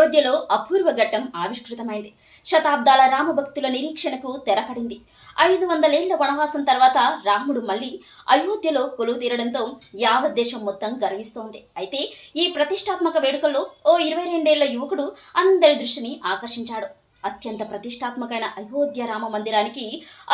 అయోధ్యలో అపూర్వ ఘట్టం ఆవిష్కృతమైంది. శతాబ్దాల రామభక్తుల నిరీక్షణకు తెరపడింది. 500 ఏళ్ల వనవాసం తర్వాత రాముడు మళ్లీ అయోధ్యలో కొలువుతీరడంతో యావత్ దేశం మొత్తం గర్విస్తోంది. అయితే ఈ ప్రతిష్టాత్మక వేడుకల్లో ఓ 22 ఏళ్ల యువకుడు అందరి దృష్టిని ఆకర్షించాడు. అత్యంత ప్రతిష్టాత్మకమైన అయోధ్య రామ మందిరానికి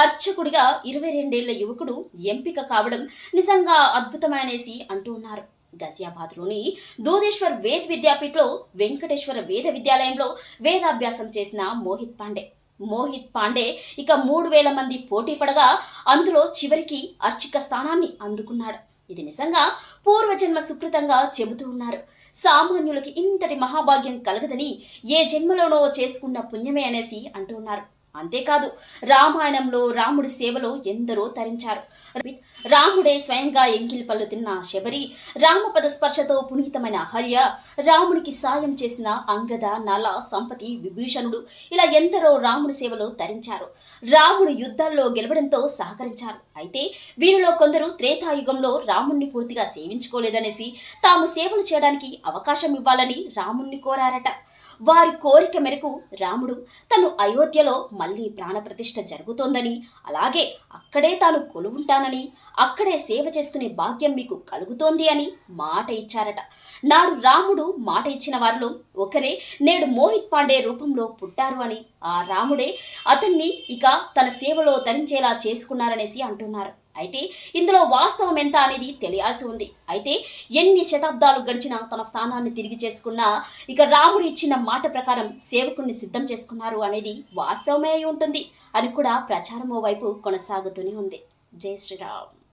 అర్చకుడిగా 22 ఏళ్ల యువకుడు ఎంపిక కావడం నిజంగా అద్భుతమైనసి అంటూ ఉన్నారు. గజియాబాద్లోని దూదేశ్వర్ వేద్ విద్యాపీఠలో వెంకటేశ్వర వేద విద్యాలయంలో వేదాభ్యాసం చేసిన మోహిత్ పాండే ఇక 3000 మంది పోటీ పడగా అందులో చివరికి అర్చక స్థానాన్ని అందుకున్నాడు. ఇది నిజంగా పూర్వజన్మ సుకృతంగా చెబుతూ ఉన్నారు. సామాన్యులకి ఇంతటి మహాభాగ్యం కలగదని ఏ జన్మలోనో చేసుకున్న పుణ్యమే అనేసి అంటూ ఉన్నారు. అంతేకాదు, రామాయణంలో రాముడి సేవలో ఎందరో తరించారు. రాముడే స్వయంగా ఎంగిలి పళ్ళు తిన్న శబరి, రామపద స్పర్శతో పునీతమైన అహల్య, రామునికి సాయం చేసిన అంగద, నల, సంపతి, విభీషణుడు ఇలా ఎందరో రాముడి సేవలో తరించారు. రాముడు యుద్ధాల్లో గెలవడంతో సహకరించారు. అయితే వీరిలో కొందరు త్రేతాయుగంలో రాముణ్ణి పూర్తిగా సేవించుకోలేదనేసి తాము సేవలు చేయడానికి అవకాశం ఇవ్వాలని రాముణ్ణి కోరారట. వారి కోరిక మేరకు రాముడు తను అయోధ్యలో మళ్లీ ప్రాణప్రతిష్ఠ జరుగుతోందని, అలాగే అక్కడే తాను కొలువుంటానని, అక్కడే సేవ చేసుకునే భాగ్యం మీకు కలుగుతోంది అని మాట ఇచ్చారట. నాడు రాముడు మాట ఇచ్చిన వారిలో ఒకరే నేడు మోహిత్ పాండే రూపంలో పుట్టారు అని, ఆ రాముడే అతన్ని ఇక తన సేవలో తరించేలా చేసుకున్నారనేసి అంటున్నారు. అయితే ఇందులో వాస్తవం ఎంత అనేది తెలియాల్సి ఉంది. అయితే ఎన్ని శతాబ్దాలు గడిచినా తన స్థానాన్ని తిరిగి చేసుకున్నా ఇక రాముడు ఇచ్చిన మాట ప్రకారం సేవకుణ్ణి సిద్ధం చేసుకున్నారు అనేది వాస్తవమే అయి ఉంటుంది అని కూడా ప్రచారం ఓ వైపు కొనసాగుతూనే ఉంది. జై శ్రీరామ్.